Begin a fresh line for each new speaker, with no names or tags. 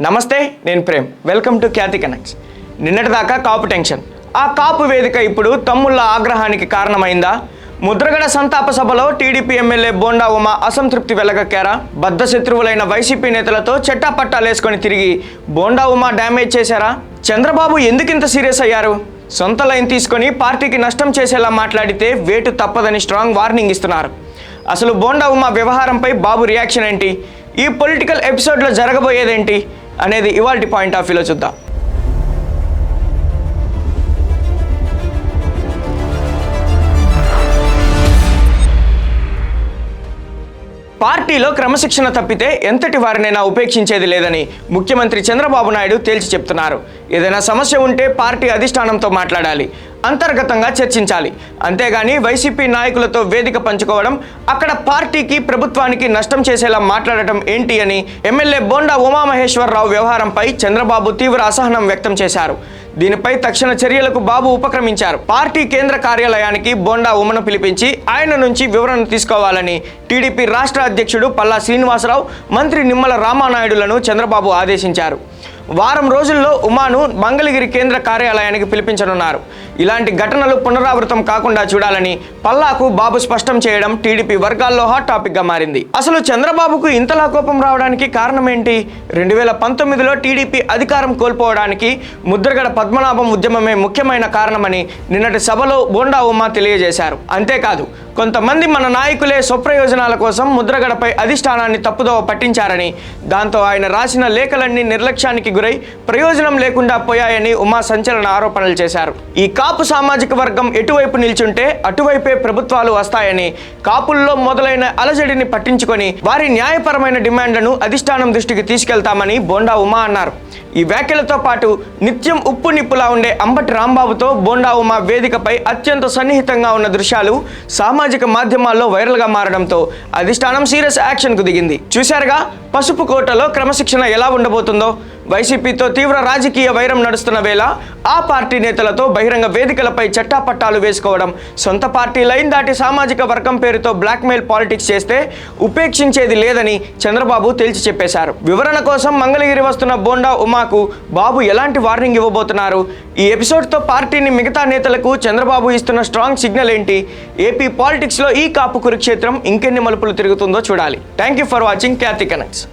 నమస్తే, నేను Prem. Welcome to Khyati connects. నిన్నటిదాకా కాపు టెన్షన్. ఆ కాపు వేదిక ఇప్పుడు తమ్ముళ్ళ ఆగ్రహానికి కారణమైందా? ముద్రగడ సంతాప సభలో టీడీపీ ఎమ్మెల్యే బోండా ఉమా అసంతృప్తి వెలగక్కారా? బద్ధ శత్రువులైన వైసీపీ నేతలతో చెట్టాపట్టాలేసుకొని తిరిగి బోండా ఉమా డ్యామేజ్ చేశారా? చంద్రబాబు ఎందుకింత సీరియస్ అయ్యారు? సొంత లైన్ తీసుకొని పార్టీకి నష్టం చేసేలా మాట్లాడితే వేటు తప్పదని స్ట్రాంగ్ వార్నింగ్ ఇస్తున్నారు. అసలు బోండా ఉమా వ్యవహారంపై బాబు రియాక్షన్ ఏంటి? ఈ పొలిటికల్ ఎపిసోడ్లో జరగబోయేదేంటి అనేది ఇవాల్టి పాయింట్ ఆఫ్ వ్యూలో చూద్దాం. పార్టీలో క్రమశిక్షణ తప్పితే ఎంతటి వారినైనా ఉపేక్షించేది లేదని ముఖ్యమంత్రి చంద్రబాబు నాయుడు తేల్చి చెప్తున్నారు. ఏదైనా సమస్య ఉంటే పార్టీ అధిష్టానంతో మాట్లాడాలి, అంతర్గతంగా చర్చించాలి. అంతేగాని వైసీపీ నాయకులతో వేదిక పంచుకోవడం, అక్కడ పార్టీకి ప్రభుత్వానికి నష్టం చేసేలా మాట్లాడటం ఏంటి అని ఎమ్మెల్యే బోండా ఉమామహేశ్వరరావు వ్యవహారంపై చంద్రబాబు తీవ్ర అసహనం వ్యక్తం చేశారు. దీనిపై తక్షణ చర్యలకు బాబు ఉపక్రమించారు. పార్టీ కేంద్ర కార్యాలయానికి బోండా ఉమను పిలిపించి ఆయన నుంచి వివరణ తీసుకోవాలని టీడీపీ రాష్ట్ర అధ్యక్షుడు పల్లా శ్రీనివాసరావు, మంత్రి నిమ్మల రామానాయుడులను చంద్రబాబు ఆదేశించారు. వారం రోజుల్లో ఉమాను మంగళగిరి కేంద్ర కార్యాలయానికి పిలిపించనున్నారు. ఇలాంటి ఘటనలు పునరావృతం కాకుండా చూడాలని పల్లాకు బాబు స్పష్టం చేయడం టీడీపీ వర్గాల్లో హాట్ టాపిక్గా మారింది. అసలు చంద్రబాబుకు ఇంతలా కోపం రావడానికి కారణం ఏంటి? 2019లో టీడీపీ అధికారం కోల్పోవడానికి ముద్రగడ పద్మనాభం ఉద్యమమే ముఖ్యమైన కారణమని నిన్నటి సభలో బోండా ఉమా తెలియజేశారు. అంతేకాదు, కొంతమంది మన నాయకులే స్వప్రయోజనాల కోసం ముద్రగడపై అధిష్టానాన్ని తప్పుదోవ పట్టించారని, దాంతో ఆయన రాసిన లేఖలన్నీ నిర్లక్ష్యానికి గురై ప్రయోజనం లేకుండా పోయాయని ఉమా సంచలన ఆరోపణలు చేశారు. ఈ కాపు సామాజిక వర్గం ఎటువైపు నిల్చుంటే అటువైపే ప్రభుత్వాలు వస్తాయని, కాపుల్లో మొదలైన అలజడిని పట్టించుకొని వారి న్యాయపరమైన డిమాండ్లను అధిష్టానం దృష్టికి తీసుకెళ్తామని బోండా ఉమా అన్నారు. ఈ వ్యాఖ్యలతో పాటు నిత్యం ఉప్పు నిప్పులా ఉండే అంబటి రాంబాబుతో బోండా ఉమా వేదికపై అత్యంత సన్నిహితంగా ఉన్న దృశ్యాలు సామాజిక మాధ్యమాల్లో వైరల్గా మారడంతో అధిష్టానం సీరియస్ యాక్షన్కు దిగింది. చూశారుగా పసుపు కోటలో క్రమశిక్షణ ఎలా ఉండబోతుందో. వైసీపీతో తీవ్ర రాజకీయ వైరం నడుస్తున్న వేళ ఆ పార్టీ నేతలతో బహిరంగ వేదికలపై చట్టాపట్టాలు వేసుకోవడం, సొంత పార్టీ లైన్ దాటి సామాజిక వర్గం పేరుతో బ్లాక్మెయిల్ పాలిటిక్స్ చేస్తే ఉపేక్షించేది లేదని చంద్రబాబు తేల్చి చెప్పేశారు. వివరణ కోసం మంగళగిరి వస్తున్న బోండా ఉమాకు బాబు ఎలాంటి వార్నింగ్ ఇవ్వబోతున్నారు? ఈ ఎపిసోడ్తో పార్టీని మిగతా నేతలకు చంద్రబాబు ఇస్తున్న స్ట్రాంగ్ సిగ్నల్ ఏంటి? ఏపీ పాలిటిక్స్లో ఈ కాపు కురుక్షేత్రం ఇంకెన్ని మలుపులు తిరుగుతుందో చూడాలి. Thank you for watching Khyati connects.